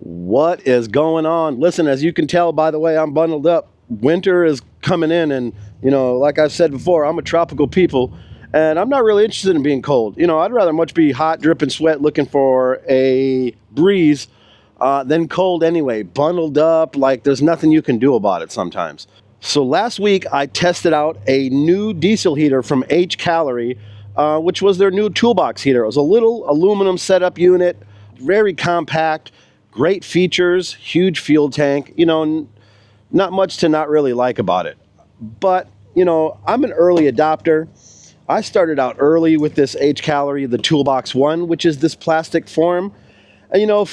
What is going on? Listen, as you can tell by the way I'm bundled up, winter is coming in, and you know, like I've said before, I'm a tropical people and I'm not really interested in being cold. You know, I'd rather much be hot, dripping sweat, looking for a breeze than cold anyway, bundled up like there's nothing you can do about it sometimes. So last week I tested out a new diesel heater from Hcalory, which was their new toolbox heater. It was a little aluminum setup unit, very compact, great features, huge fuel tank, you know, not much to not really like about it. But, you know, I'm an early adopter. I started out early with this Hcalory, the Toolbox 1, which is this plastic form. And, you know,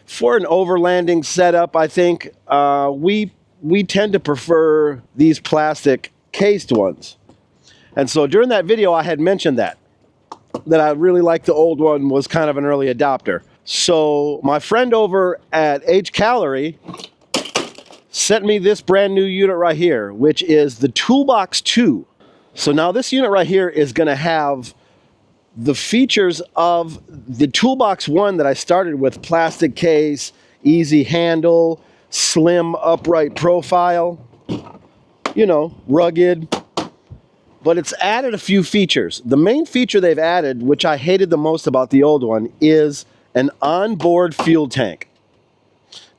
for an overlanding setup, I think we tend to prefer these plastic cased ones. And so during that video, I had mentioned that I really liked the old one, was kind of an early adopter. So my friend over at Hcalory sent me this brand new unit right here, which is the Toolbox 2. So now this unit right here is going to have the features of the Toolbox 1 that I started with: plastic case, easy handle, slim upright profile, you know, rugged. But it's added a few features. The main feature they've added, which I hated the most about the old one, is an onboard fuel tank.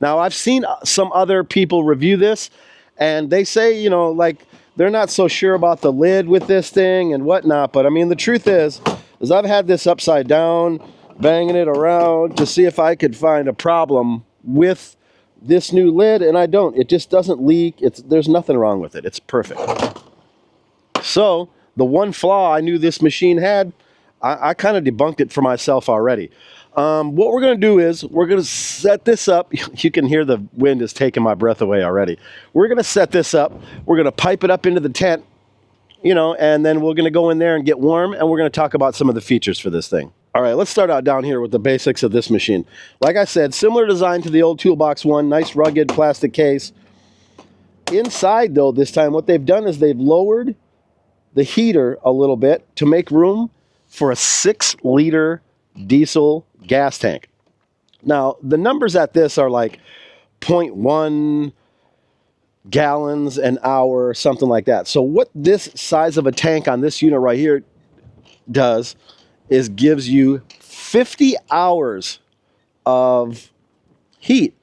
Now, I've seen some other people review this, and they say, you know, like, they're not so sure about the lid with this thing and whatnot. But I mean, the truth is I've had this upside down, banging it around to see if I could find a problem with this new lid, and I don't. It just doesn't leak. There's nothing wrong with it. It's perfect. So the one flaw I knew this machine had, I kind of debunked it for myself already. What we're going to do is we're going to set this up. You can hear the wind is taking my breath away already. We're going to set this up. We're going to pipe it up into the tent, you know, and then we're going to go in there and get warm, and we're going to talk about some of the features for this thing. All right, let's start out down here with the basics of this machine. Like I said, similar design to the old Toolbox 1, nice rugged plastic case. Inside, though, this time what they've done is they've lowered the heater a little bit to make room for a 6-liter diesel gas tank. Now, the numbers at this are like 0.1 gallons an hour, something like that. So what this size of a tank on this unit right here does is gives you 50 hours of heat.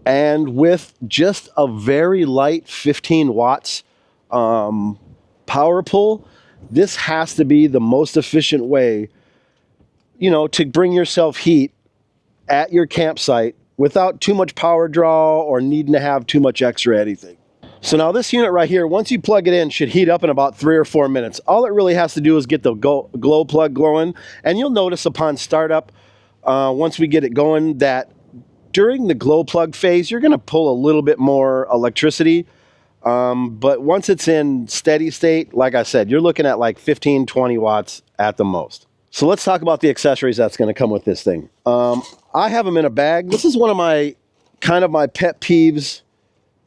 And with just a very light 15 watts power pull, this has to be the most efficient way, you know, to bring yourself heat at your campsite without too much power draw or needing to have too much extra anything. So now this unit right here, once you plug it in, should heat up in about 3 or 4 minutes. All it really has to do is get the glow plug glowing, and you'll notice upon startup, once we get it going, that during the glow plug phase, you're going to pull a little bit more electricity. But once it's in steady state, like I said, you're looking at like 15, 20 watts at the most. So let's talk about the accessories that's going to come with this thing. I have them in a bag. This is one of my pet peeves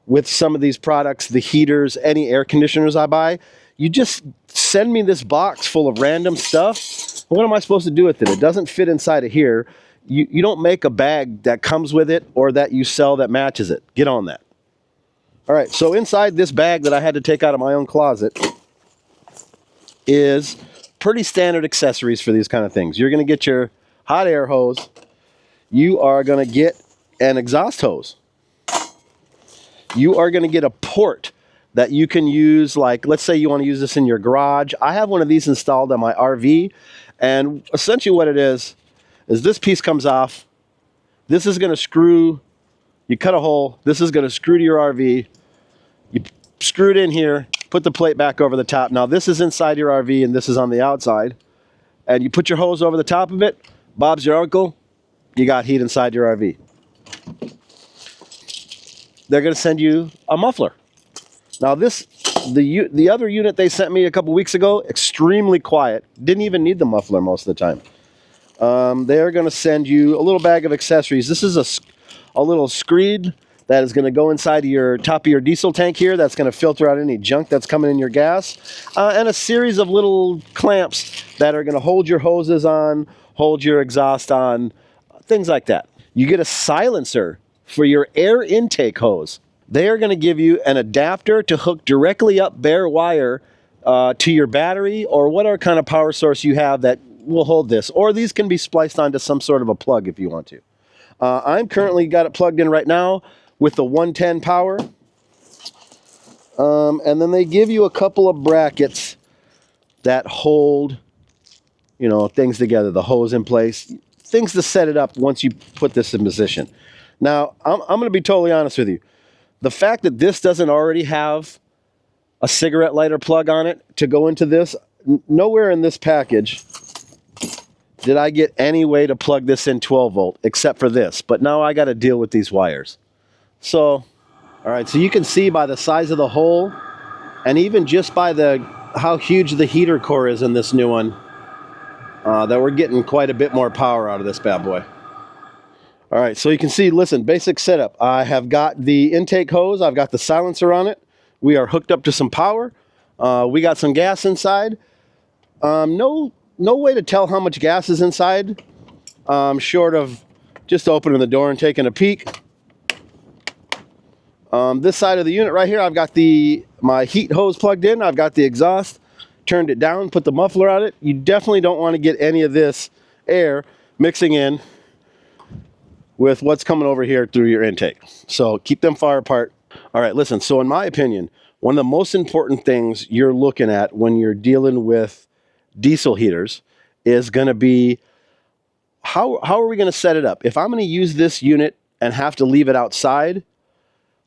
with some of these products, the heaters, any air conditioners I buy. You just send me this box full of random stuff. What am I supposed to do with it? It doesn't fit inside of here. You don't make a bag that comes with it or that you sell that matches it. Get on that. All right, so inside this bag that I had to take out of my own closet is pretty standard accessories for these kind of things. You're going to get your hot air hose. You are going to get an exhaust hose. You are going to get a port that you can use, like, let's say you want to use this in your garage. I have one of these installed on my RV, and essentially what it is this piece comes off. This is going to screw, you cut a hole, this is going to screw to your RV. You screw it in here, put the plate back over the top. Now this is inside your RV and this is on the outside. And you put your hose over the top of it, Bob's your uncle, you got heat inside your RV. They're going to send you a muffler. Now the other unit they sent me a couple weeks ago, extremely quiet. Didn't even need the muffler most of the time. They're going to send you a little bag of accessories. This is a little screed that is going to go inside of your top of your diesel tank here. That's going to filter out any junk that's coming in your gas. And a series of little clamps that are going to hold your hoses on, hold your exhaust on, things like that. You get a silencer for your air intake hose. They are going to give you an adapter to hook directly up bare wire to your battery or whatever kind of power source you have that will hold this. Or these can be spliced onto some sort of a plug if you want to. I'm currently got it plugged in right now with the 110 power. And then they give you a couple of brackets that hold, you know, things together, the hose in place, things to set it up once you put this in position. Now, I'm going to be totally honest with you. The fact that this doesn't already have a cigarette lighter plug on it to go into this, nowhere in this package did I get any way to plug this in 12 volt except for this. But now I got to deal with these wires. So, all right, so you can see by the size of the hole and even just by how huge the heater core is in this new one, that we're getting quite a bit more power out of this bad boy. All right, so you can see, listen, basic setup. I have got the intake hose. I've got the silencer on it. We are hooked up to some power. We got some gas inside. No way to tell how much gas is inside, short of just opening the door and taking a peek. This side of the unit right here, I've got my heat hose plugged in. I've got the exhaust, turned it down, put the muffler on it. You definitely don't want to get any of this air mixing in with what's coming over here through your intake. So keep them far apart. All right, listen, so in my opinion, one of the most important things you're looking at when you're dealing with diesel heaters is going to be how are we going to set it up? If I'm going to use this unit and have to leave it outside,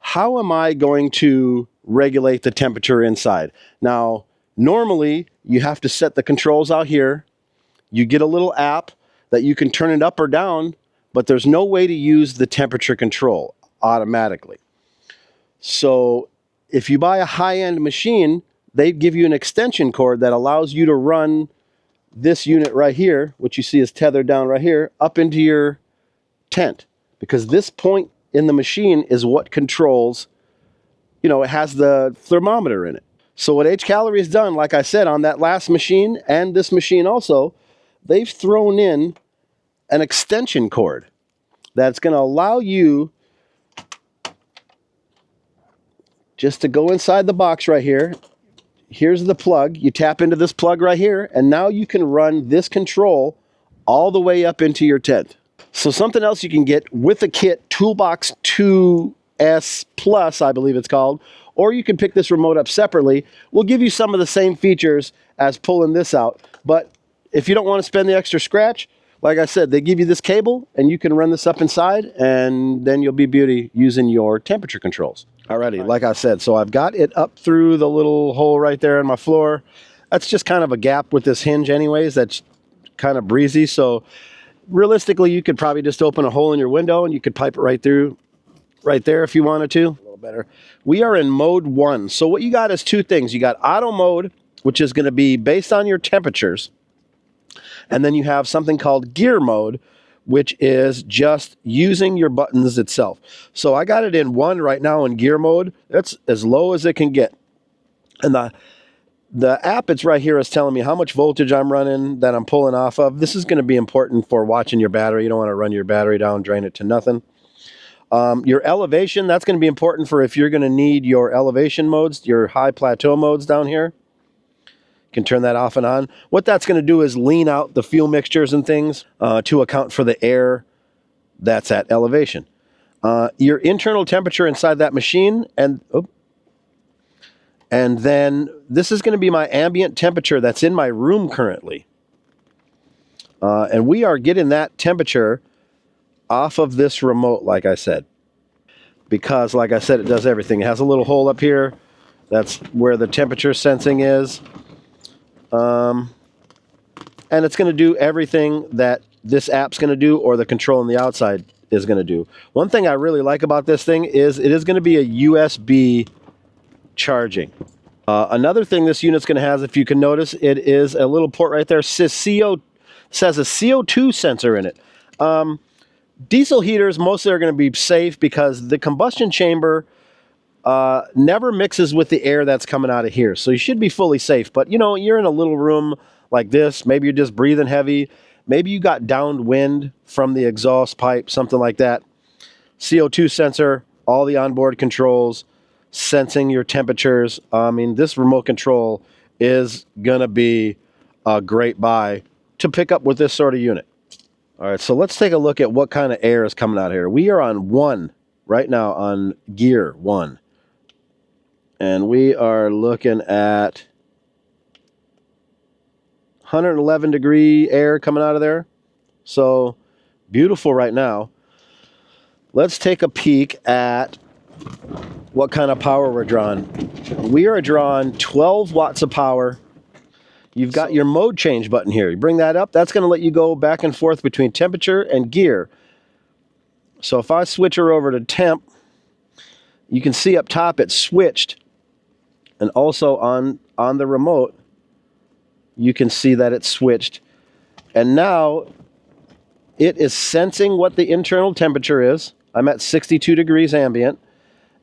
how am I going to regulate the temperature inside? Now, normally you have to set the controls out here. You get a little app that you can turn it up or down, but there's no way to use the temperature control automatically. So if you buy a high-end machine, they give you an extension cord that allows you to run this unit right here, which you see is tethered down right here, up into your tent. Because this point in the machine is what controls, you know, it has the thermometer in it. So what Hcalory has done, like I said, on that last machine and this machine also, they've thrown in an extension cord that's going to allow you just to go inside the box right here. Here's the plug. You tap into this plug right here, and now you can run this control all the way up into your tent. So something else you can get with the kit, Toolbox 2S Plus, I believe it's called, or you can pick this remote up separately. We'll give you some of the same features as pulling this out, but if you don't want to spend the extra scratch, like I said, they give you this cable and you can run this up inside and then you'll be beauty using your temperature controls. Alrighty, like I said, so I've got it up through the little hole right there in my floor. That's just kind of a gap with this hinge anyways. That's kind of breezy. So realistically, you could probably just open a hole in your window and you could pipe it right through right there if you wanted to. A little better. We are in mode 1. So what you got is two things. You got auto mode, which is going to be based on your temperatures. And then you have something called gear mode, which is just using your buttons itself. So I got it in 1 right now in gear mode. That's as low as it can get. And the app it's right here is telling me how much voltage I'm running that I'm pulling off of. This is going to be important for watching your battery. You don't want to run your battery down, drain it to nothing. Your elevation, that's going to be important for if you're going to need your elevation modes, your high plateau modes down here. Can turn that off and on. What that's going to do is lean out the fuel mixtures and things to account for the air that's at elevation. Your internal temperature inside that machine, and then this is going to be my ambient temperature that's in my room currently. And we are getting that temperature off of this remote, like I said. Because, like I said, it does everything. It has a little hole up here. That's where the temperature sensing is. And it's going to do everything that this app's going to do or the control on the outside is going to do. One thing I really like about this thing is it is going to be a USB charging. Another thing this unit's going to have, if you can notice, it is a little port right there. Says a CO2 sensor in it. Diesel heaters mostly are going to be safe because the combustion chamber never mixes with the air that's coming out of here. So you should be fully safe. But, you know, you're in a little room like this. Maybe you're just breathing heavy. Maybe you got downwind from the exhaust pipe, something like that. CO2 sensor, all the onboard controls, sensing your temperatures. I mean, this remote control is going to be a great buy to pick up with this sort of unit. All right, so let's take a look at what kind of air is coming out here. We are on 1 right now, on gear 1. And we are looking at 111 degree air coming out of there. So beautiful right now. Let's take a peek at what kind of power we're drawing. We are drawing 12 watts of power. You've got your mode change button here. You bring that up, that's going to let you go back and forth between temperature and gear. So if I switch her over to temp, you can see up top it's switched. And also on the remote, you can see that it's switched. And now it is sensing what the internal temperature is. I'm at 62 degrees ambient.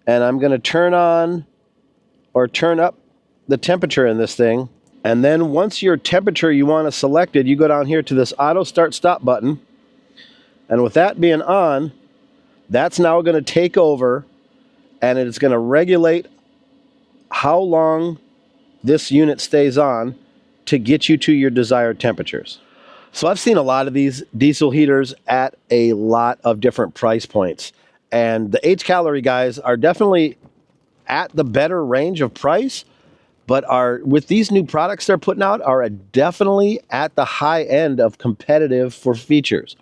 And I'm going to turn on or turn up the temperature in this thing. And then once your temperature you want to selected, you go down here to this auto start stop button. And with that being on, that's now going to take over and it's going to regulate how long this unit stays on to get you to your desired temperatures. So I've seen a lot of these diesel heaters at a lot of different price points. And the Hcalory guys are definitely at the better range of price, but are, with these new products they're putting out, are definitely at the high end of competitive for features.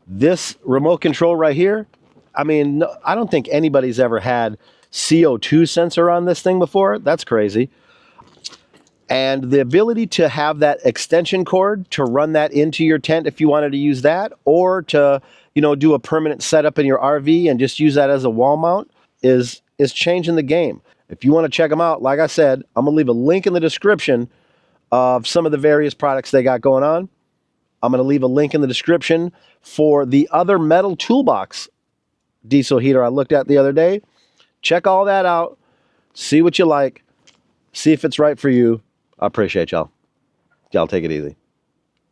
This remote control right here, I mean, I don't think anybody's ever had CO2 sensor on this thing before. That's crazy. And the ability to have that extension cord to run that into your tent if you wanted to use that, or to, you know, do a permanent setup in your RV and just use that as a wall mount is changing the game. If you want to check them out, like I said, I'm going to leave a link in the description of some of the various products they got going on. I'm going to leave a link in the description for the other metal toolbox diesel heater I looked at the other day. Check all that out. See what you like. See if it's right for you. I appreciate y'all. Y'all take it easy.